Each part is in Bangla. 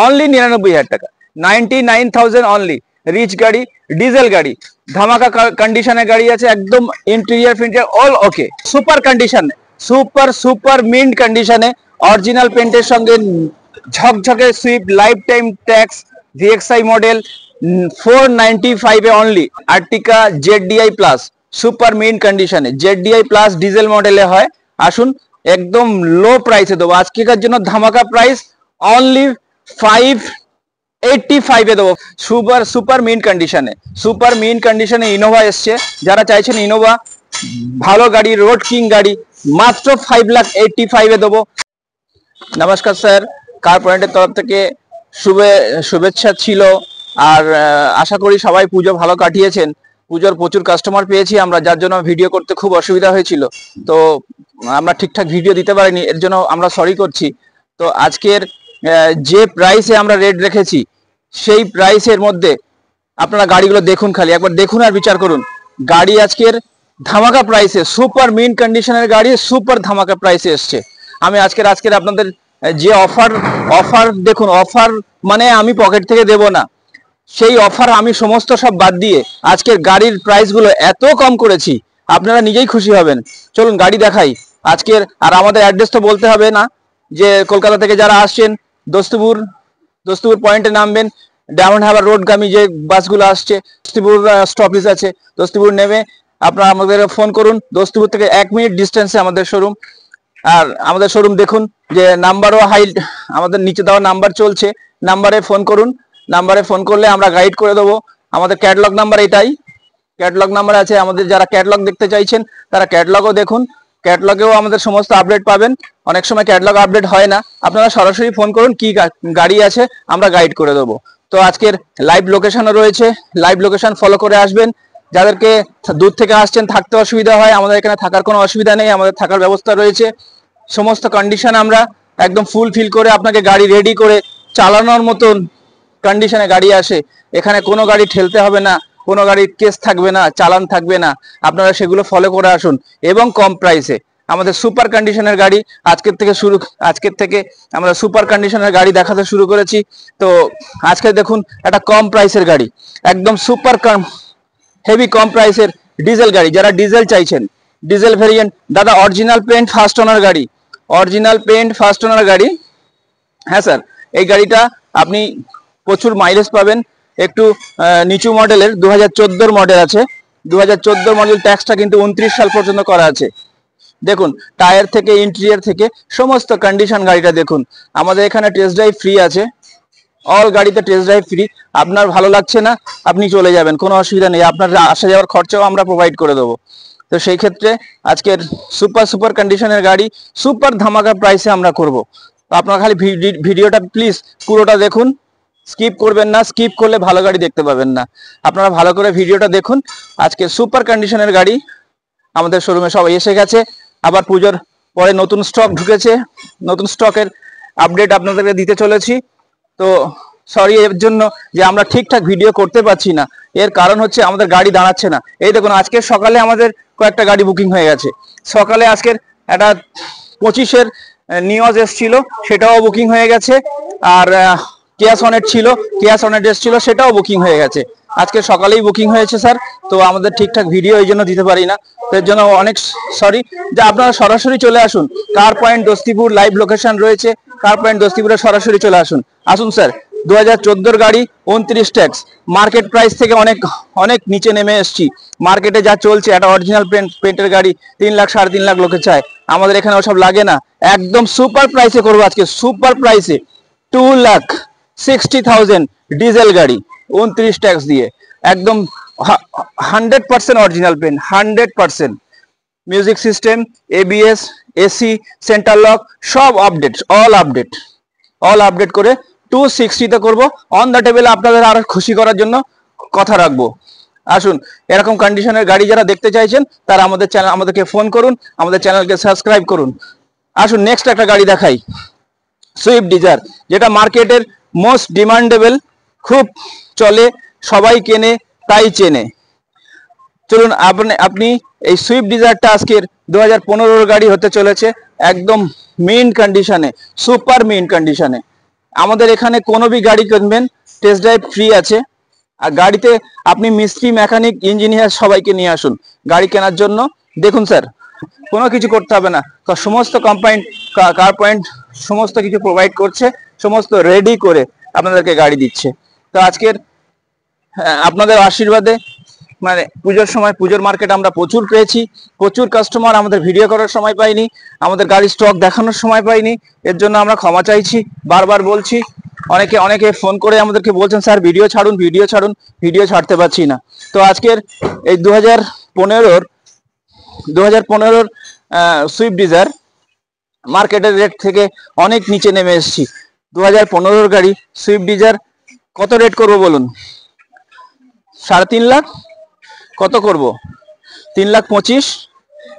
অনলি 99,000 টাকা, 99,000 অনলি। রিচ গাড়ি, ডিজেল গাড়ি, ধামাকা কন্ডিশনের গাড়ি আছে, একদম ইন্টেরিয়ার ফিন্টেরিয়ার অল ওকে, সুপার কন্ডিশনে, সুপার মিন্ট কন্ডিশনে, অরিজিনাল পেন্টের সঙ্গে ঝকঝকে Swift life time tax VXI model 495 এ only. Ertiga ZDI plus super mint কন্ডিশনে, জেডডিআই প্লাস ডিজেল মডেলে হয়। আসুন একদম লো প্রাইসে দেবো আজকেকার জন্য, ধামাকা প্রাইস অনলি 585 এ দেবো। সুপার মিন্ট কন্ডিশনে ইনোভা এসছে, যারা চাইছেন ইনোভা ভালো গাড়ি, রোড কিং গাড়ি, মাত্র 5,85 এ দেবো। নমস্কার স্যার, কার পয়েন্টের তরফ থেকে শুভেচ্ছা ছিল। আর আশা করি সবাই পুজো ভালো কাটিয়েছেন। পুজোর প্রচুর কাস্টমার পেয়েছি আমরা, যার জন্য ভিডিও করতে খুব অসুবিধা হয়েছিল, তো আমরা ঠিকঠাক ভিডিও দিতে পারিনি, এর জন্য আমরা সরি করছি। তো আজকের যে প্রাইসে আমরা রেট রেখেছি সেই প্রাইসের মধ্যে আপনারা গাড়িগুলো দেখুন, খালি একবার দেখুন আর বিচার করুন। গাড়ি আজকের ধামাকা প্রাইসে, সুপার মিন্ট কন্ডিশনের গাড়ি সুপার ধামাকা প্রাইসে এসছে। আমি আজকের আপনাদের যে অফার দেখুন, অফার মানে আমি পকেট থেকে দেব না, সেই অফার আমি সমস্ত সব বাদ দিয়ে আজকের গাড়ির প্রাইসগুলো এত কম করেছি, আপনারা নিজেই খুশি হবেন। চলুন গাড়ি দেখাই আজকের। আর আমাদের অ্যাড্রেস তো বলতে হবে না, যে কলকাতা থেকে যারা আসছেন দস্তুপুর পয়েন্টে নামবেন, ডায়মন্ড হারবার রোডগামী যে বাসগুলো আসছে, দস্তুপুর স্টপেজ আছে, দস্তুপুর নেমে আপনারা আমাদের ফোন করুন। দস্তুপুর থেকে 1 মিনিট ডিস্টেন্সে আমাদের শোরুম। আর আমাদের শোরুম দেখুন যে নাম্বারও আমাদের নিচে দেওয়া নাম্বার চলছে, নাম্বারে ফোন করুন। নাম্বারে ফোন করলে আমরা গাইড করে দেবো। আমাদের ক্যাটালগ নাম্বার এটাই, ক্যাটালগ নাম্বার আছে। আমাদের যারা ক্যাটালগ দেখতে চাইছেন তারা ক্যাটালগও দেখুন, ক্যাটালগেও আমাদের সমস্ত আপডেট পাবেন। অনেক সময় ক্যাটালগ আপডেট হয় না, আপনারা সরাসরি ফোন করুন, কি গাড়ি আছে আমরা গাইড করে দেবো। তো আজকের লাইভ লোকেশনও রয়েছে, লাইভ লোকেশন ফলো করে আসবেন। যাদেরকে দূর থেকে আসছেন, থাকতে অসুবিধা হয়, আমাদের এখানে থাকার কোনো অসুবিধা নেই, আমাদের থাকার ব্যবস্থা রয়েছে। সমস্ত কন্ডিশন আমরা একদম ফুলফিল করে আপনাকে গাড়ি রেডি করে চালানোর মতন কন্ডিশনে গাড়ি আসে। এখানে কোনো গাড়ি ঠেলতে হবে না, কোনো গাড়ির কেস থাকবে না, চালান থাকবে না, আপনারা সেগুলো ফলো করে আসুন এবং কম প্রাইসে। আমাদের সুপার কন্ডিশনের গাড়ি আজকের থেকে আমরা সুপার কন্ডিশনের গাড়ি দেখাতে শুরু করেছি। তো আজকে দেখুন একটা কম প্রাইসের গাড়ি, একদম সুপার হেভি কম প্রাইসের ডিজেল গাড়ি। যারা ডিজেল চাইছেন, ডিজেল ভেরিয়েন্ট, দাদা অরিজিনাল পেন্ট ফার্স্ট ওনার গাড়ি, অরিজিনাল পেন্ট ফার্স্ট ওনার গাড়ি। হ্যাঁ স্যার, এই গাড়িটা আপনি প্রচুর মাইলেজ পাবেন। একটু নিচু মডেলের, 2014 মডেল আছে, 2014 মডেল, ট্যাক্সটা কিন্তু 29 সাল পর্যন্ত করা আছে। দেখুন টায়ার থেকে ইন্টেরিয়র থেকে সমস্ত কন্ডিশন গাড়িটা দেখুন। আমাদের এখানে টেস্ট ড্রাইভ ফ্রি আছে, অল গাড়িতে টেস্ট ড্রাইভ ফ্রি। আপনার ভালো লাগছে না আপনি চলে যাবেন, কোনো অসুবিধা নেই, আপনার আসা যাওয়ার খরচাও আমরা প্রোভাইড করে দেবো। তো সেই ক্ষেত্রে আজকের সুপার কন্ডিশনের গাড়ি সুপার ধামাকা প্রাইসে আমরা করব। তো আপনারা খালি ভিডিওটা প্লিজ পুরোটা দেখুন, স্কিপ করবেন না, স্কিপ করলে ভালো গাড়ি দেখতে পাবেন না। আপনারা ভালো করে ভিডিওটা দেখুন। আজকে সুপার কন্ডিশনের গাড়ি আমাদের শোরুমে সবাই এসে গেছে, আবার পুজোর পরে নতুন স্টক ঢুকেছে, নতুন স্টকের আপডেট আপনাদেরকে দিতে চলেছি। তো সরি এর জন্য যে আমরা ঠিকঠাক ভিডিও করতে পারছি না, এর কারণ হচ্ছে আমাদের গাড়ি দাঁড়াচ্ছে না। এই দেখুন আজকে সকালে আমাদের কয়েকটা গাড়ি বুকিং হয়ে গেছে, সকালে আজকের একটা 25-এর নিউজ এসছিল, সেটাও বুকিং হয়ে গেছে। আর কেয়া সনেট ছিল, কেয়া সনেট এসছিল, সেটাও বুকিং হয়ে গেছে। আজকে সকালেই বুকিং হয়েছে স্যার। তো আমাদের ঠিকঠাক ভিডিও এই জন্য দিতে পারি না, এর জন্য অনেক সরি। যে আপনারা সরাসরি চলে আসুন, কার পয়েন্ট দস্তিপুর লাইভ লোকেশন রয়েছে, কার পয়েন্ট দস্তিপুরে সরাসরি চলে আসুন। আসুন স্যার, 2014 গাড়ি, 29 ট্যাক্স, মার্কেট প্রাইস থেকে অনেক নিচে নেমে এসেছি। মার্কেটে যা চলছে, একটা অরিজিনাল পেন্টের গাড়ি 3 লাখ 3.5 লাখ লোকে চায়, আমাদের এখানে ওসব লাগে না। একদম সুপার প্রাইসে করবো আজকে, সুপার প্রাইসে 2,60,000 ডিজেল গাড়ি 29 ট্যাক্স দিয়ে, একদম 100% original paint, 100%। Music system, ABS, AC, centre lock, সব আপডেট, অল আপডেট করে 260-তে করবো। অন দ্য টেবিল আপনাদের আরো খুশি করার জন্য কথা রাখবো। আসুন, এরকম কন্ডিশনের গাড়ি যারা দেখতে চাইছেন তারা আমাদেরকে ফোন করুন, আমাদের চ্যানেলকে সাবস্ক্রাইব করুন। আসুন নেক্সট একটা গাড়ি দেখাই, সুইফট ডিজায়ার, যেটা মার্কেটের মোস্ট ডিমান্ডেবল, খুব চলে, সবাই কেনে তাই চেনে। চলুন আপনি এই সুইফট ডিজায়ারটা আজকের 2015-র গাড়ি হতে চলেছে, একদম মিন্ট কন্ডিশনে, সুপার মিন্ট কন্ডিশনে, আমাদের এখানে কোনো भी গাড়ি কিনবেন টেস্ট ড্রাইভ ফ্রি আছে। আর গাড়িতে আপনি মিস্ত্রি, মেকানিক, ইঞ্জিনিয়ার সবাইকে নিয়ে আসুন গাড়ি কেনার জন্য। দেখুন স্যার, কোনো কিছু করতে হবে না, সমস্ত কোম্পানি কার পয়েন্ট সমস্ত কিছু প্রোভাইড করছে, সমস্ত রেডি করে আপনাদেরকে গাড়ি দিচ্ছে। তো আজকের আপনাদের আশীর্বাদে মানে পুজোর সময় পুজোর মার্কেট আমরা প্রচুর পেয়েছি, প্রচুর কাস্টমার, আমাদের ভিডিও করার সময় পাইনি, আমাদের গাড়ির স্টক দেখানোর সময় পাইনি, এর জন্য আমরা ক্ষমা চাইছি। বারবার বলছি, অনেকে ফোন করে আমাদেরকে বলছেন স্যার ভিডিও ছাড়ুন, ভিডিও ছাড়তে পারছি না। তো আজকের এই 2015 সুইফট ডিজায়ার মার্কেটের রেট থেকে অনেক নিচে নেমে এসেছি। 2015 গাড়ি সুইফট ডিজায়ার কত রেট করবো বলুন? 3.5 লাখ। কত করব? 3,25,000?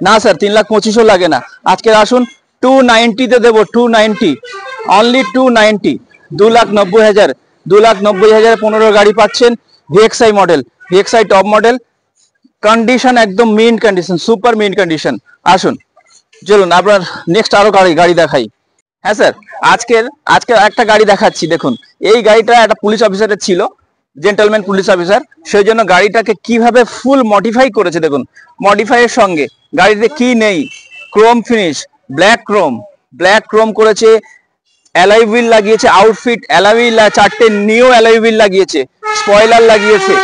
না স্যার, 3,25,000 লাগে না। আজকে আসুন 290-তে দেবো, 290, অনলি 290, 2,90,000। 2,90,000 15 গাড়ি পাচ্ছেন। VXI model, VXI top model, condition একদম mint condition, super mint condition. আসুন, চলুন আপনার নেক্সট আরো গাড়ি দেখাই। হ্যাঁ স্যার, আজকে একটা গাড়ি দেখাচ্ছি। দেখুন, এই গাড়িটা একটা পুলিশ অফিসারের ছিল, জেন্টলম্যান পুলিশ অফিসার, সেই জন্য গাড়িটাকে কিভাবে ফুল মডিফাই করেছে দেখুন। মডিফাইয়ের সঙ্গে গাড়িতে কি নেই? ক্রোম ফিনিশ, ব্ল্যাক ক্রোম করেছে, অ্যালয় হুইল লাগিয়েছে, আউটফিট অ্যালয় হুইল, 4টে নিও অ্যালয় হুইল লাগিয়েছে, স্পয়লার লাগিয়েছে,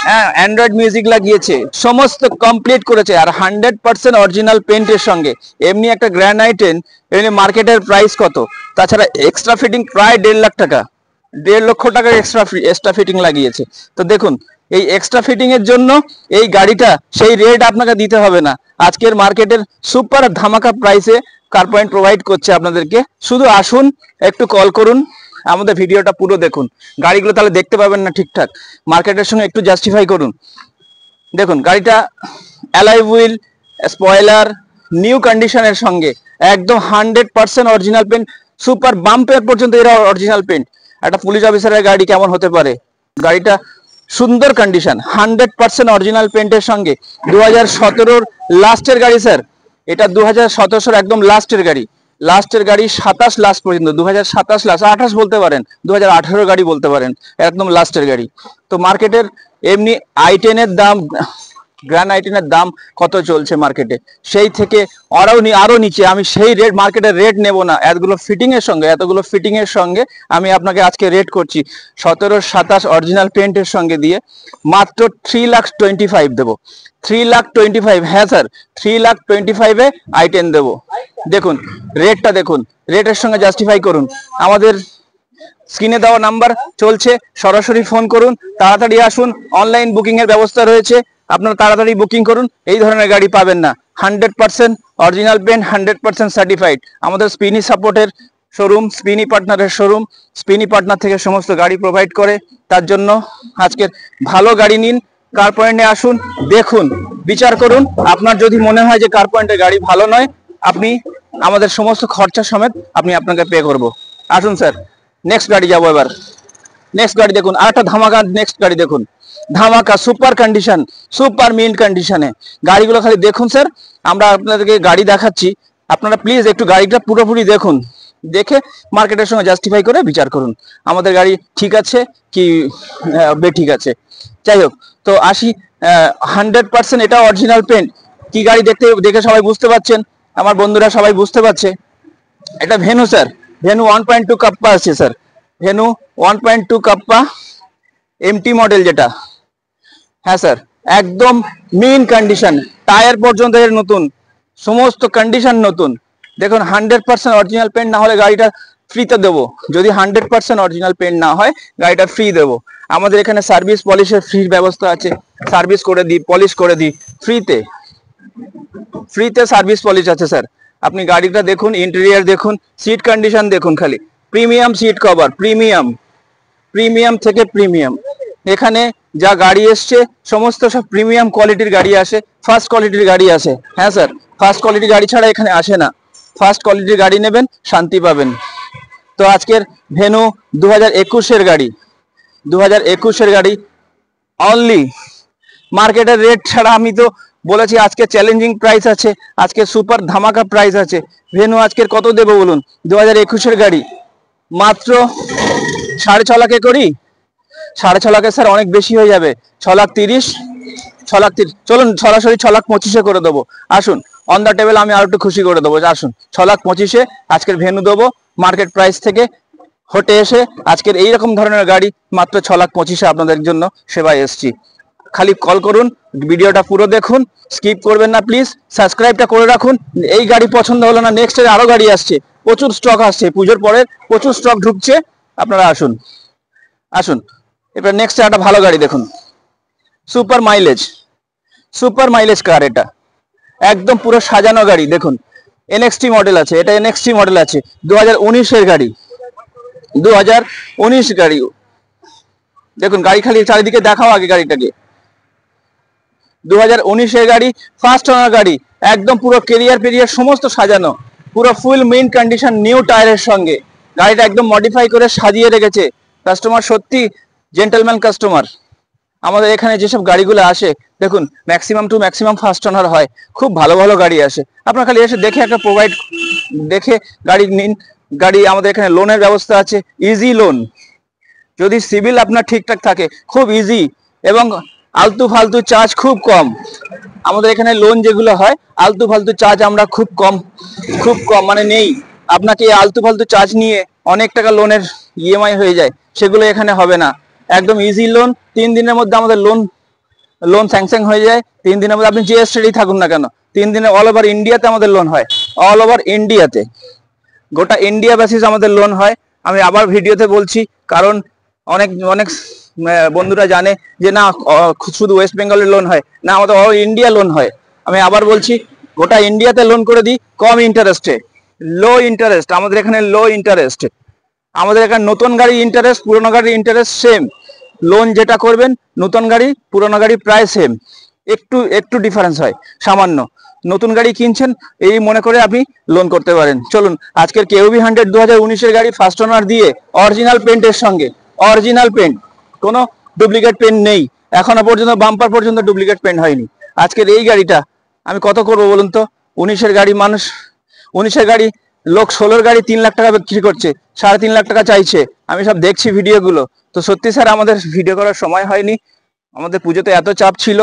হ্যাঁ, অ্যান্ড্রয়েড মিউজিক লাগিয়েছে, সমস্ত কমপ্লিট করেছে। আর 100% অরিজিনাল পেন্টের সঙ্গে। এমনি একটা গ্র্যান্ড আই10 এমনি মার্কেটের প্রাইস কত? তাছাড়া এক্সট্রা ফিটিং প্রায় 1.5 লাখ টাকা, 1.5 লক্ষ টাকার এক্সট্রা ফিটিং লাগিয়েছে। তো দেখুন, এই এক্সট্রা ফিটিং এর জন্য এই গাড়িটা সেই রেট আপনাকে দিতে হবে না। আজকের মার্কেটের সুপার ধামাকা প্রাইসে কার পয়েন্ট প্রোভাইড করছে আপনাদেরকে। শুধু আসুন, একটু কল করুন, আমাদের ভিডিওটা পুরো দেখুন, গাড়িগুলো তাহলে দেখতে পাবেন না ঠিকঠাক। মার্কেটের সঙ্গে একটু জাস্টিফাই করুন। দেখুন, গাড়িটা অ্যালয় হুইল, স্পয়লার, নিউ কন্ডিশনের সঙ্গে একদম 100% অরিজিনাল পেন্ট, সুপার বাম্পার পর্যন্ত এরা অরিজিনাল পেন্ট। একটা পুলিশ অফিসারের গাড়ি কেমন হতে পারে? গাড়িটা সুন্দর কন্ডিশন, 100% অরিজিনাল পেন্টের সঙ্গে। 2017 লাস্টের গাড়ি স্যার, এটা 2017 একদম লাস্টের গাড়ি, 27 লাস্ট পর্যন্ত, 2027 লাস্ট, 28 বলতে পারেন, 2018 গাড়ি বলতে পারেন, একদম লাস্টের গাড়ি। তো মার্কেটের এমনি i10 এর দাম, গ্র্যান্ড i10 এর দাম কত চলছে মার্কেটে, সেই থেকে আরো নিচে। আমি সেই রেট, মার্কেটের রেট নেব না, এতগুলো ফিটিং এর সঙ্গে আমি আপনাকে আজকে রেট করছি 17-27 অরিজিনাল পেন্টের সঙ্গে দিয়ে মাত্র 3,25,000 দেবো। 3,25,000, হ্যাঁ স্যার, 3,25,000-এ i10 দেবো। দেখুন রেটটা, দেখুন রেটের সঙ্গে জাস্টিফাই করুন। আমাদের স্ক্রিনে দেওয়া নাম্বার চলছে, সরাসরি ফোন করুন, তাড়াতাড়ি আসুন, অনলাইন বুকিং এর ব্যবস্থা রয়েছে, আপনারা তাড়াতাড়ি বুকিং করুন। এই ধরনের গাড়ি পাবেন না, 100% অরিজিনাল পেন্ট, 100% সার্টিফাইড। আমাদের স্পিনি সাপোর্টের শোরুম, স্পিনি পার্টনারের শোরুম, স্পিনি পার্টনার থেকে সমস্ত গাড়ি প্রোভাইড করে। তার জন্য আজকের ভালো গাড়ি নিন, কার পয়েন্টে আসুন, দেখুন, বিচার করুন। আপনার যদি মনে হয় যে কার পয়েন্টের গাড়ি ভালো নয়, আপনি আমাদের সমস্ত খরচা সমেত আপনাকে পে করব। আসুন স্যার, নেক্সট গাড়ি যাবো এবার। নেক্সট গাড়ি দেখুন, আরেকটা ধামাকা। নেক্সট গাড়ি দেখুন, ধামাকা, সুপার কন্ডিশন, সুপার মিন্ট কন্ডিশনে গাড়িগুলো খালি দেখুন স্যার। আমরা আপনাদেরকে গাড়ি দেখাচ্ছি, আপনারা প্লিজ একটু গাড়িটা পুরোপুরি দেখুন, দেখে মার্কেটের সঙ্গে জাস্টিফাই করে বিচার করুন আমাদের গাড়ি ঠিক আছে কি বেঠিক আছে। যাই হোক, তো আসি, 100% এটা অরিজিনাল পেন্ট। কি গাড়ি দেখে সবাই বুঝতে পারছেন, আমার বন্ধুরা সবাই বুঝতে পারছে। এটা ভেনু স্যার, ভেনু 1.2 কাপ্পা আছে sir, Venue 1.2 Kappa MT model যেটা। হ্যাঁ স্যার, একদম মিন কন্ডিশন, টায়ার পর্যন্ত এর নতুন, সমস্ত কন্ডিশন নতুন। দেখুন 100% অরিজিনাল পেন্ট না হলে গাড়িটা ফ্রিতে দেবো। যদি 100% অরিজিনাল পেন্ট না হয় গাড়িটা ফ্রি দেবো। আমাদের এখানে সার্ভিস পলিশের ফ্রি ব্যবস্থা আছে, সার্ভিস করে দিই, পলিশ করে দিই ফ্রিতে সার্ভিস পলিশ আছে স্যার। আপনি গাড়িটা দেখুন, ইন্টেরিয়ার দেখুন, সিট কন্ডিশন দেখুন, খালি প্রিমিয়াম সিট কভার, প্রিমিয়াম থেকে প্রিমিয়াম। এখানে যা গাড়ি এসছে সমস্ত সব প্রিমিয়াম কোয়ালিটির গাড়ি আসে, ফার্স্ট কোয়ালিটির গাড়ি আসে। হ্যাঁ স্যার, ফার্স্ট কোয়ালিটির গাড়ি ছাড়া এখানে আসে না। ফার্স্ট কোয়ালিটির গাড়ি নেবেন, শান্তি পাবেন। তো আজকের ভেনু 2021-এর গাড়ি, 2021-এর গাড়ি অনলি মার্কেটের রেট ছাড়া। আমি তো বলেছি আজকে চ্যালেঞ্জিং প্রাইস আছে, আজকে সুপার ধামাকা প্রাইস আছে। ভেনু আজকের কত দেবো বলুন? 2021-এর গাড়ি মাত্র 6.5 লাখে করি? 6.5 লাখে স্যার অনেক বেশি হয়ে যাবে। 6,30,000, 6,30,000, চলুন সরাসরি 6,25,000 করে দেবো। আসুন অন দ্য টেবিল, আমি আরো একটু খুশি করে দেবো। আসুন 6,25,000 আজকের ভেন্যু দেবো মার্কেট প্রাইস থেকে হটে এসে। আজকের এইরকম ধরনের গাড়ি মাত্র 6,25,000 আপনাদের জন্য সেবায় এসছি। খালি কল করুন, ভিডিওটা পুরো দেখুন, স্কিপ করবেন না প্লিজ, সাবস্ক্রাইবটা করে রাখুন। এই গাড়ি পছন্দ হলো না, নেক্সট আরো গাড়ি আসছে, প্রচুর স্টক আসছে, পুজোর পরে প্রচুর স্টক ঢুকছে। আপনারা আসুন আসুন। এবার নেক্সট একটা ভালো গাড়ি দেখুন, সুপার মাইলেজ কার। এটা একদম পুরো সাজানো গাড়ি দেখুন, এনএক্সটি মডেল আছে, এটা এনএক্সটি মডেল আছে, 2019-এর গাড়ি, 2019 গাড়ি। দেখুন গাড়ি খালি চারিদিকে দেখাও আগে গাড়িটাকে। 2019-এর গাড়ি, ফার্স্ট ওনার গাড়ি, একদম পুরো কেরিয়ার সমস্ত সাজানো, পুরো ফুল মেইন কন্ডিশন, নিউ টায়ারের সঙ্গে গাড়িটা একদম মডিফাই করে সাজিয়ে রেখেছে। কাস্টমার সত্যি জেন্টলম্যান কাস্টমার। আমাদের এখানে যেসব গাড়িগুলো আসে দেখুন, maximum to maximum first owner হয়, খুব ভালো ভালো গাড়ি আসে। আপনার খালি এসে দেখে একটা প্রোভাইড দেখে গাড়ি নিন। গাড়ি আমাদের এখানে লোনের ব্যবস্থা আছে, ইজি লোন। যদি সিভিল আপনার ঠিকঠাক থাকে খুব ইজি, এবং আলতু ফালতু চার্জ খুব কম। আমাদের এখানে লোন যেগুলো হয় আলতু ফালতু চার্জ আমরা খুব কম মানে নেই। আপনাকে আলতু ফালতু চার্জ নিয়ে অনেক টাকা লোনের ইএমআই হয়ে যায়, সেগুলো এখানে হবে না। একদম ইজি লোন, 3 দিনের মধ্যে আমাদের লোন স্যাংশন হয়ে যায়। 3 দিনের মধ্যে আপনি যে স্টেটেই থাকুন না কেন, 3 দিনে অল ওভার ইন্ডিয়াতে আমাদের লোন হয়, অল ওভার ইন্ডিয়াতে, গোটা ইন্ডিয়া বেসিস আমাদের লোন হয়। আমি আবার ভিডিওতে বলছি, কারণ অনেক বন্ধুরা জানে যে না শুধু ওয়েস্ট বেঙ্গলের লোন হয় না, আমাদের অল ইন্ডিয়া লোন হয়। আমি আবার বলছি, গোটা ইন্ডিয়াতে লোন করে দিই কম ইন্টারেস্টে, লো ইন্টারেস্ট। আমাদের এখানে লো ইন্টারেস্ট। আমাদের এখানে নতুন গাড়ি ইন্টারেস্ট, পুরোনো গাড়ির ইন্টারেস্ট সেম। লোন যেটা করবেন, নতুন গাড়ি পুরোনো গাড়ি প্রায় সেম, একটু ডিফারেন্স হয় সামান্য। নতুন গাড়ি কিনছেন এই মনে করে আপনি লোন করতে পারেন। চলুন আজকের কেউবি 100 2019-এর গাড়ি, ফার্স্ট ওনার দিয়ে, অরিজিনাল পেন্টের সঙ্গে, অরিজিনাল পেন্ট, কোনো ডুপ্লিকেট পেন্ট নেই এখনো পর্যন্ত, বাম্পার পর্যন্ত ডুপ্লিকেট পেন্ট হয়নি। আজকের এই গাড়িটা আমি কত করবো বলুন তো? 19-এর গাড়ি, মানুষ 19-এর গাড়ি, লোক 16-র গাড়ি 3 লাখ টাকা বিক্রি করছে, 3.5 লাখ টাকা চাইছে। আমি সব দেখছি ভিডিওগুলো। তো সত্যি স্যার আমাদের ভিডিও করার সময় হয়নি, আমাদের পুজোতে এত চাপ ছিল,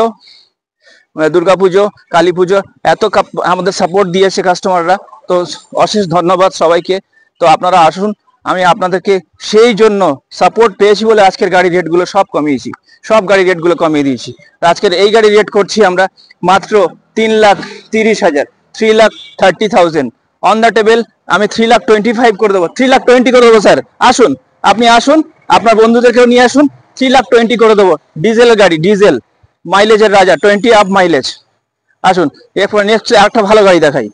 দুর্গাপুজো, কালী পুজো, এত আমাদের সাপোর্ট দিয়েছে কাস্টমাররা। তো অশেষ ধন্যবাদ সবাইকে। তো আপনারা আসুন, আমি আপনাদেরকে সেই জন্য সাপোর্ট পেয়েছি বলে আজকের গাড়ি রেটগুলো সব কমিয়েছি, সব গাড়ি রেটগুলো কমিয়ে দিয়েছি। আজকের এই গাড়ি রেট করছি আমরা মাত্র 3,30,000, 3,30,000 অন দ্য টেবিল। আমি 3,25,000 করে দেবো, 3,20,000 করে দেবো স্যার। আসুন, আপনি আসুন, আপনার বন্ধুদেরকেও নিয়ে আসুন, 3,20,000 করে দেবো। ডিজেল গাড়ি, ডিজেল মাইলেজের রাজা, 20 আপ মাইলেজ। আসুন এরপর নেক্সট একটা ভালো গাড়ি দেখাই।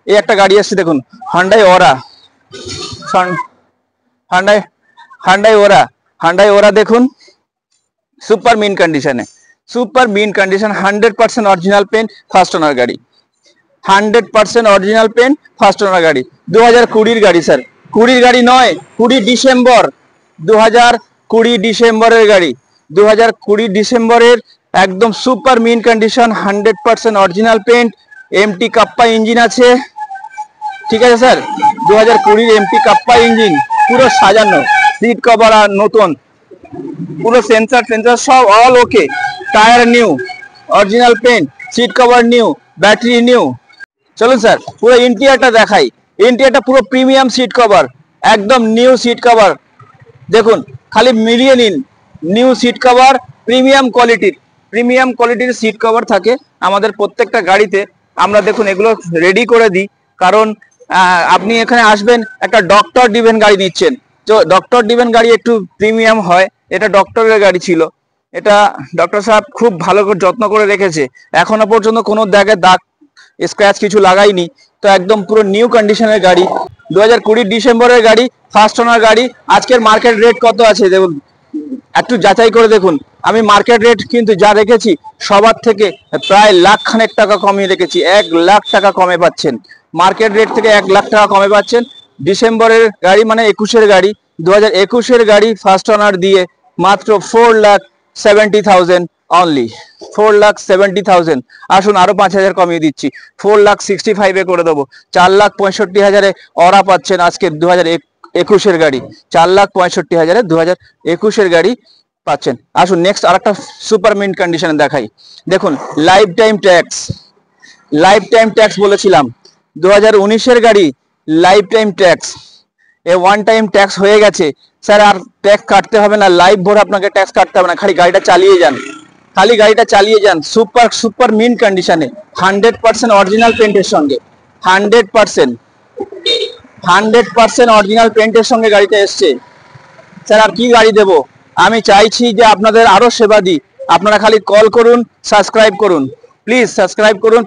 এই একটা গাড়ি আসছে দেখুন, হান্ডাই ওরা দেখুন, সুপার মিন কন্ডিশনে, 100% অরিজিনাল পেন্ট, ফার্স্ট ওনার গাড়ি, 100% অরিজিনাল পেন্ট, ফার্স্ট ওনার গাড়ি। 2020-র গাড়ি স্যার, 20 গাড়ি নয়, 20 ডিসেম্বর, 2020 ডিসেম্বরের গাড়ি, 2020 ডিসেম্বরের একদম super mint condition, 100% original paint, MT Kappa engine আছে, ঠিক আছে স্যার। 2020 এমটি কাপ্পা ইঞ্জিন, পুরো সাজানো, সিট কভার আর নতুন, পুরো সেন্সার সব all okay, tyre new, original paint, seat cover new, battery new. চলুন স্যার পুরো ইন্টেরিয়রটা দেখাই। ইন্টেরিয়রটা পুরো প্রিমিয়াম সিট কভার, একদম নিউ সিট কভার দেখুন, খালি মিলিয়ে নিন। নিউ সিট কভার, প্রিমিয়াম কোয়ালিটির সিট কভার থাকে আমাদের প্রত্যেকটা গাড়িতে। আমরা দেখুন এগুলো রেডি করে দিই, কারণ আপনি এখানে আসবেন একটা ডক্টর ডিভেন গাড়ি নিচ্ছেন, তো ডক্টর ডিভেন গাড়ি একটু প্রিমিয়াম হয়। এটা ডক্টরের গাড়ি ছিল, এটা ডক্টর সাহেব খুব ভালো করে যত্ন করে রেখেছে, এখনো পর্যন্ত কোনো জায়গায় দাগ স্ক্র্যাচ কিছু লাগাইনি। তো একদম পুরো নিউ কন্ডিশনের গাড়ি, 2020 ডিসেম্বরের গাড়ি, ফার্স্ট ওনার গাড়ি। আজকের মার্কেট রেট কত আছে দেখুন, একটু যাচাই করে দেখুন। আমি মার্কেট রেট কিন্তু যা রেখেছি সবার থেকে প্রায় 1,00,000 টাকা কমিয়ে রেখেছি, 1,00,000 টাকা কমে পাচ্ছেন, মার্কেট রেট থেকে 1,00,000 টাকা কমে পাচ্ছেন। ডিসেম্বরের গাড়ি মানে 21-এর গাড়ি, 2021-এর গাড়ি ফার্স্ট ওনার দিয়ে মাত্র 4,70,000 অনলি, 4,70,000। আসুন আরো 5,000 কমিয়ে দিচ্ছি, 4,65,000 করে দেবো, 4,65,000 ওরা পাচ্ছেন আজকে 21-এর গাড়ি 4,65,000 2021-এর গাড়ি পাচ্ছেন। আসুন নেক্সট আরেকটা সুপার মিন্ট কন্ডিশনে দেখাই। দেখুন লাইফ টাইম ট্যাক্স বলেছিলাম 2019-এর গাড়ি, লাইফ টাইম ট্যাক্স, এ ওয়ান টাইম ট্যাক্স হয়ে গেছে স্যার, আর ট্যাক্স কাটতে হবে না, লাইফ ভোর আপনাকে ট্যাক্স কাটতে হবে না, খালি গাড়িটা চালিয়ে যান, সুপার মিন্ট কন্ডিশনে 100% অরিজিনাল পেন্টের সঙ্গে, 100% অরিজিনাল পেন্টের সঙ্গে গাড়িটা এসছে। স্যার আর কি গাড়ি দেবো, আমি চাইছি যে আপনাদের আরো সেবা দিই, আপনারা খালি কল করুন, সাবস্ক্রাইব করুন,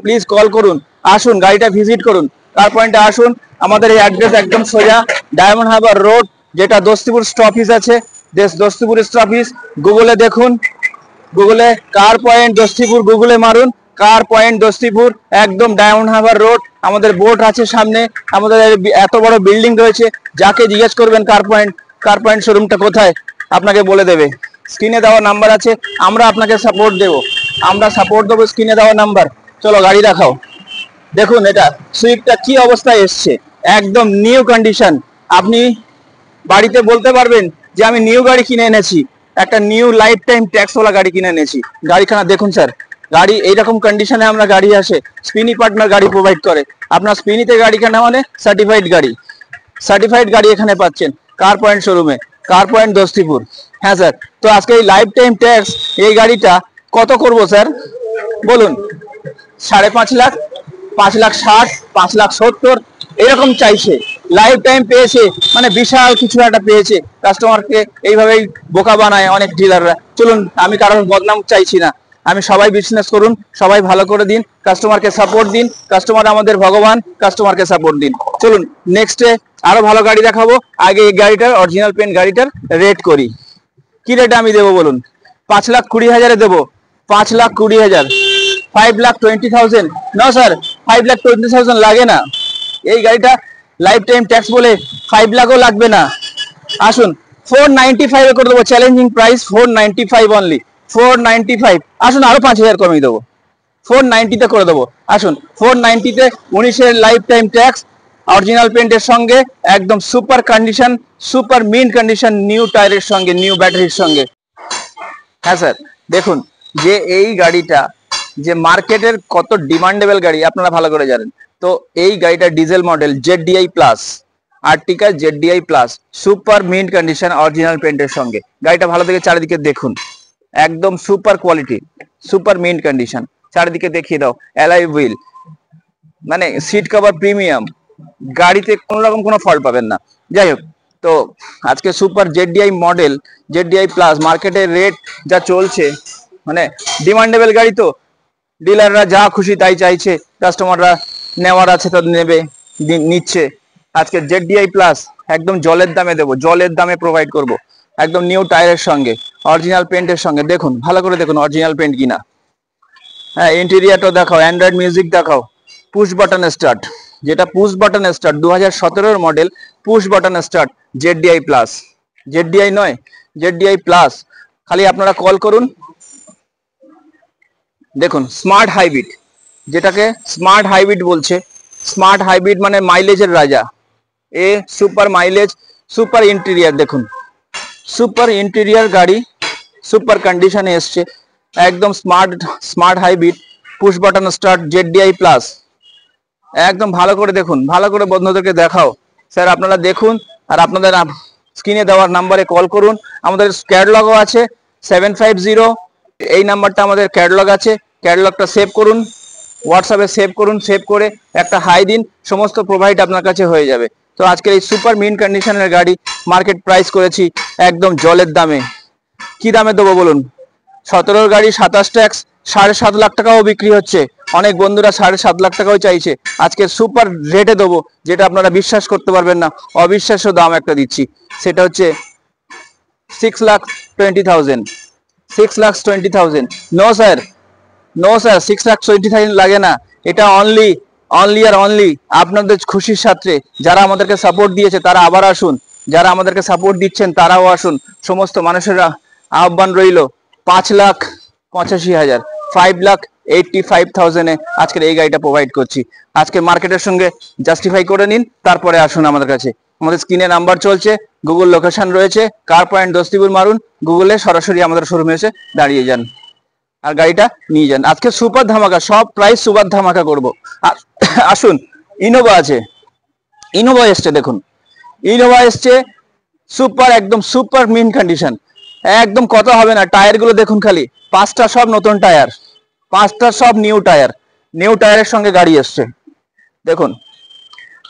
প্লিজ কল করুন, আসুন গাড়িটা ভিজিট করুন, কার পয়েন্টে আসুন। আমাদের এই অ্যাড্রেস একদম সোজা ডায়মন্ড হারবার রোড, যেটা দস্তিপুর স্টপঅফিস আছে, দস্তিপুর স্টপঅফিস, গুগলে দেখুন, গুগলে কার পয়েন্ট দস্তিপুর গুগলে মারুন, কার পয়েন্ট দস্তিপুর, একদম ডায়মন্ড হারবার রোড, আমাদের বোর্ড আছে সামনে, আমাদের এত বড় বিল্ডিং রয়েছে, যাকে জিজ্ঞেস করবেন কার পয়েন্ট শোরুমটা কোথায়, আপনাকে বলে দেবে। স্ক্রিনে দেওয়া নাম্বার আছে, আমরা আপনাকে সাপোর্ট দেবো, স্ক্রিনে দেওয়া নাম্বার। চলো গাড়ি দেখাও। দেখুন এটা সুইফটটা কি অবস্থায় এসছে, একদম নিউ কন্ডিশন। আপনি বাড়িতে বলতে পারবেন যে আমি নিউ গাড়ি কিনে এনেছি, একটা নিউ লাইফ টাইম ট্যাক্সওয়ালা গাড়ি কিনে এনেছি। গাড়িখানা দেখুন স্যার, গাড়ি এইরকম কন্ডিশনে আমরা গাড়ি আসে, স্পিনি পার্টনার গাড়ি প্রোভাইড করে। আপনার স্পিনিতে গাড়ি কেনা মানে সার্টিফাইড গাড়ি এখানে পাচ্ছেন কার পয়েন্ট শোরুমে, কার পয়েন্ট দস্তিপুর। হ্যাঁ স্যার, তো আজকে এই লাইফ টাইম ট্যাক্স এই গাড়িটা কত করব স্যার বলুন? 5.5 লাখ, 5,60,000, 5,70,000 এরকম চাইছে। লাইফ টাইম পেয়েছে মানে বিশাল কিছু একটা পেয়েছে। কাস্টমারকে এইভাবেই বোকা বানায় অনেক ডিলাররা। চলুন, আমি কারোর বদনাম চাইছি না, আমি সবাই বিজনেস করুন, সবাই ভালো করে দিন, কাস্টমারকে সাপোর্ট দিন, কাস্টমার আমাদের ভগবান, কাস্টমারকে সাপোর্ট দিন। চলুন নেক্সটে আরো ভালো গাড়ি দেখাবো। আগে এই গাড়িটার অরিজিনাল পেন্ট গাড়িটার রেট করি, কি রেটে আমি দেবো বলুন? 5,20,000 দেবো, 5,20,000, 5,20,000। নো স্যার, 5,20,000 লাগে না, এই গাড়িটা লাইফ টাইম ট্যাক্স বলে 5 লাখও লাগবে না। আসুন 495 করে দেবো, চ্যালেঞ্জিং প্রাইস 495 অনলি, 495। আসুন আরো 5,000 কমিয়ে দেবো, 490-তে করে দেবো। আসুন 490-তে 19-এর লাইফ টাইম ট্যাক্স, অরিজিনাল পেন্টের সঙ্গে, একদম super condition, super mint condition, new টায়ারের সঙ্গে, নিউ ব্যাটারির সঙ্গে। হ্যাঁ স্যার, দেখুন যে এই গাড়িটা যে মার্কেটের কত ডিমান্ডেবল গাড়ি আপনারা ভালো করে জানেন। তো এই গাড়িটা diesel model ZDI plus, Ertiga ZDI plus, super mint condition, original পেন্টের সঙ্গে। গাড়িটা ভালো থেকে চারিদিকে দেখুন, একদম super quality, super mint condition. চারিদিকে দেখিয়ে দাও, অ্যালয় হুইল, মানে সিট কভার প্রিমিয়াম, গাড়িতে কোনো রকম কোনো ফল্ট পাবেন না। যাই হোক, তো আজকে super ZDI model, ZDI plus, মার্কেটের রেট যা চলছে, মানে ডিমান্ডেবল গাড়ি, তো ডিলাররা যা খুশি তাই চাইছে, কাস্টমাররা নেওয়ার আছে তো নেবে, নিচ্ছে। আজকে ZDI প্লাস একদম জলের দামে দেবো, জলের দামে প্রোভাইড করব, একদম নিউ টায়ারের সঙ্গে, অরিজিনাল পেন্টের সঙ্গে। দেখুন ভালো করে দেখুন অরিজিনাল পেন্ট কিনা। হ্যাঁ, ইন্টেরিয়ারটা দেখাও, অ্যান্ড্রয়েড মিউজিক দেখাও, পুশ বাটন স্টার্ট, যেটা পুশ বাটন স্টার্ট 2017-এর model, push button start ZDI plus, ZDI নয়, ZDI প্লাস। খালি আপনারা কল করুন। দেখুন স্মার্ট হাইব্রিড, যেটাকে স্মার্ট হাইব্রিড বলছে, স্মার্ট হাইব্রিড মানে মাইলেজের রাজা, এ সুপার মাইলেজ, সুপার ইন্টেরিয়ার। দেখুন সুপার ইন্টেরিয়ার গাড়ি, সুপার কন্ডিশনে এসছে, একদম smart hybrid, push button start ZDI plus. একদম ভালো করে দেখুন, ভালো করে বন্ধুদেরকে দেখাও। স্যার আপনারা দেখুন, আর আপনাদের স্ক্রিনে দেওয়ার নাম্বারে কল করুন। আমাদের ক্যাটালগও আছে 750, এই নাম্বারটা আমাদের ক্যাটালগ আছে, ক্যাটালগটা সেভ করুন, হোয়াটসঅ্যাপে সেভ করুন, সেভ করে একটা হাই দিন, সমস্ত প্রোভাইড আপনার কাছে হয়ে যাবে। তো আজকের এই সুপার মিন্ট কন্ডিশনের গাড়ি মার্কেট প্রাইস করেছি একদম জলের দামে। কি দামে দেবো বলুন? 17-র গাড়ি 27 ট্যাক্স 7.5 লাখ টাকাও বিক্রি হচ্ছে, অনেক বন্ধুরা 7.5 লাখ টাকাও চাইছে। আজকে সুপার রেটে দেবো, যেটা আপনারা বিশ্বাস করতে পারবেন না, অবিশ্বাস্য দাম একটা দিচ্ছি, সেটা হচ্ছে 6,20,000, 6,20,000। নো স্যার, 6,20,000 লাগে না, এটা অনলি আর অনলি আপনাদের খুশির সাথে। যারা আমাদেরকে সাপোর্ট দিয়েছে তারা আবার আসুন, যারা আমাদেরকে সাপোর্ট দিচ্ছেন তারাও আসুন, সমস্ত মানুষেরা আহ্বান রইল। 5,85,000, 5,85,000-এ আজকের এই গাড়িটা প্রোভাইড করছি। আজকে মার্কেটের সঙ্গে জাস্টিফাই করে নিন, তারপরে আসুন আমাদের কাছে। আমাদের স্ক্রিনে নাম্বার চলছে, গুগল লোকেশন রয়েছে, কার পয়েন্ট দস্তিপুর মারুন, গুগলে সরাসরি আমাদের শোরুমে এসে দাঁড়িয়ে যান আর গাড়িটা নিয়ে যান। আজকে সুপার ধামাকা, সব প্রাইস সুপার ধামাকা করবো। আসুন, ইনোভা আছে, ইনোভা এসছে, দেখুন ইনোভা এসছে সুপার, একদম সুপার মিন কন্ডিশন, একদম কথা হবে না। টায়ার গুলো দেখুন খালি, 5টা সব নতুন টায়ার, 5টা সব নিউ টায়ার, নিউ টায়ারের সঙ্গে গাড়ি এসছে। দেখুন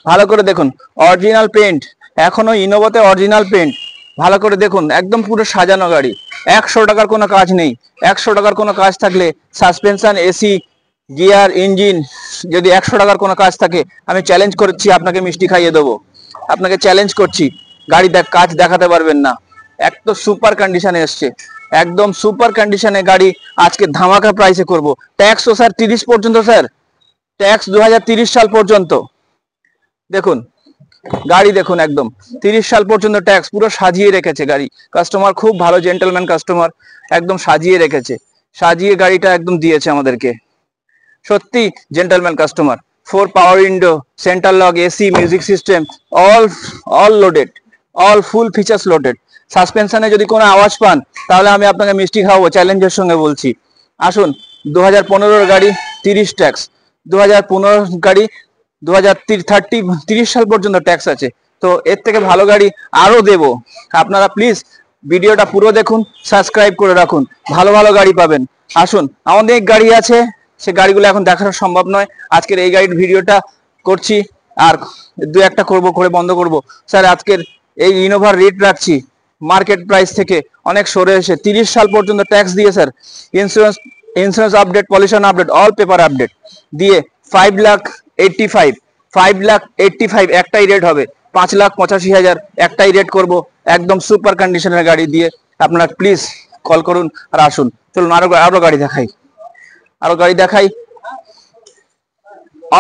ভালো করে দেখুন, অরিজিনাল পেন্ট, এখনো ইনোভাতে অরিজিনাল পেন্ট, ভালো করে দেখুন, একদম পুরো সাজানো গাড়ি। 100 টাকার কোনো কাজ নেই। 100 টাকার কোনো কাজ থাকলে সাসপেনশন, এসি, গিয়ার, ইঞ্জিন, যদি 100 টাকার কোনো কাজ থাকে, আমি চ্যালেঞ্জ করছি, আপনাকে মিষ্টি খাইয়ে দেবো। আপনাকে চ্যালেঞ্জ করছি, গাড়ি কাজ দেখাতে পারবেন না। এক তো সুপার কন্ডিশনে এসছে, একদম সুপার কন্ডিশনে গাড়ি আজকে ধামাকা প্রাইসে করব। ট্যাক্সও স্যার 30 পর্যন্ত, স্যার ট্যাক্স 2030 সাল পর্যন্ত। দেখুন গাড়ি দেখুন, একদম 30 সাল পর্যন্ত ট্যাক্স, পুরো সাজিয়ে রেখেছে গাড়ি। কাস্টমার খুব ভালো, জেন্টলম্যান কাস্টমার, একদম সাজিয়ে রেখেছে, সাজিয়ে গাড়িটা একদম দিয়েছে আমাদেরকে, সত্যি gentleman customer. 4 power window, center lock, AC, music system, all loaded, all full features loaded. সাসপেনশনে যদি কোনো আওয়াজ পান তাহলে আমি আপনাকে মিষ্টি খাওয়াবো, চ্যালেঞ্জের সঙ্গে বলছি। আসুন, 2015 গাড়ি 30 ট্যাক্স, 2015 গাড়ি 2030 সাল পর্যন্ত ট্যাক্স আছে। তো এর থেকে ভালো গাড়ি আরো দেব, আপনারা প্লিজ ভিডিওটা পুরো দেখুন, সাবস্ক্রাইব করে রাখুন, ভালো ভালো গাড়ি পাবেন। আসুন, আমাদের এক গাড়ি আছে, সে গাড়িগুলো এখন দেখানো সম্ভব নয়, আজকের এই গাড়ির ভিডিওটা করছি, আর দু একটা করব, করে বন্ধ করব। স্যার আজকের এই ইনোভার রেট রাখছি মার্কেট প্রাইস থেকে অনেক সরে এসে 30 সাল পর্যন্ত ট্যাক্স দিয়ে, sir insurance update, pollution update, all paper update দিয়ে 5,85,000 একটাই রেট হবে। 5,85,000 একটাই রেট করব, একদম সুপার কন্ডিশনের গাড়ি দিয়ে। আপনারা প্লিজ কল করুন আর আসুন। চলুন আরো গাড়ি দেখাই, আরো গাড়ি দেখাই।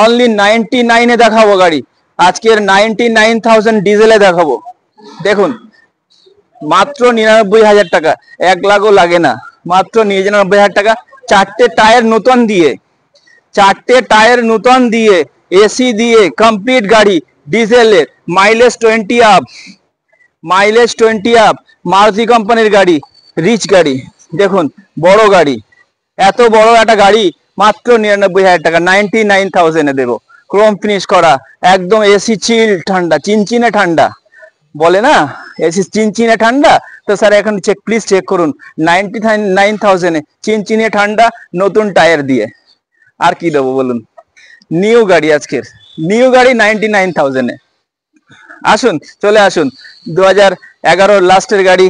অনলি 99-এ দেখাবো গাড়ি, আজকের 99,000 ডিজেলে দেখাবো। দেখুন মাত্র 99,000 টাকা, 1 লাখও লাগে না, মাত্র 99,000 টাকা। 4টে টায়ার নতুন দিয়ে, 4টে টায়ার নতুন দিয়ে, এসি দিয়ে, কমপ্লিট গাড়ি, ডিজেলের, mileage 20 up, mileage 20 up, Maruti কোম্পানির গাড়ি, রিচ গাড়ি। দেখুন বড় গাড়ি, এত বড় একটা গাড়ি মাত্র 99,000 টাকা, 99,000-এ দেবো। ক্রোম ফিনিশ করা, একদম এসি চিল ঠান্ডা, চিনচিনে ঠান্ডা বলে না, এসি চিনচিনে ঠান্ডা। তো স্যার এখন প্লিজ চেক করুন, 99,000-এ চিনচিনে ঠান্ডা, নতুন টায়ার দিয়ে। আর কি দেবো বলুন, নিউ গাড়ি, আজকের নিউ গাড়ি 99,000-এ। আসুন, চলে আসুন। 2011 লাস্টের গাড়ি,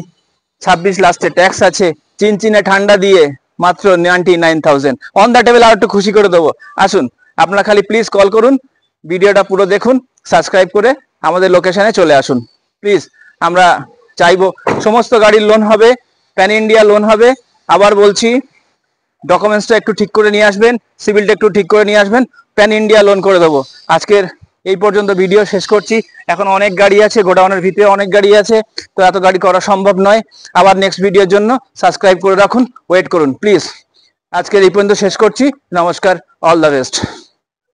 26 লাস্টে ট্যাক্স আছে, চিনচিনে ঠান্ডা দিয়ে মাত্র 99,000 অন দ্য টেবিল। আর একটু খুশি করে দেবো। আসুন, আপনারা খালি প্লিজ কল করুন, ভিডিওটা পুরো দেখুন, সাবস্ক্রাইব করে আমাদের লোকেশনে চলে আসুন প্লিজ। আমরা চাইবো সমস্ত গাড়ির লোন হবে, প্যান ইন্ডিয়া লোন হবে। আবার বলছি, ডকুমেন্টসটা একটু ঠিক করে নিয়ে আসবেন, সিভিলটা একটু ঠিক করে নিয়ে আসবেন, প্যান ইন্ডিয়া লোন করে দেবো। আজকের এই পর্যন্ত ভিডিও শেষ করছি। এখন অনেক গাড়ি আছে, গোডাউনের ভিতরে অনেক গাড়ি আছে, তো এত গাড়ি করা সম্ভব নয়। আবার নেক্সট ভিডিওর জন্য সাবস্ক্রাইব করে রাখুন, ওয়েট করুন প্লিজ। আজকের এই পর্যন্ত শেষ করছি, নমস্কার, অল দ্য বেস্ট।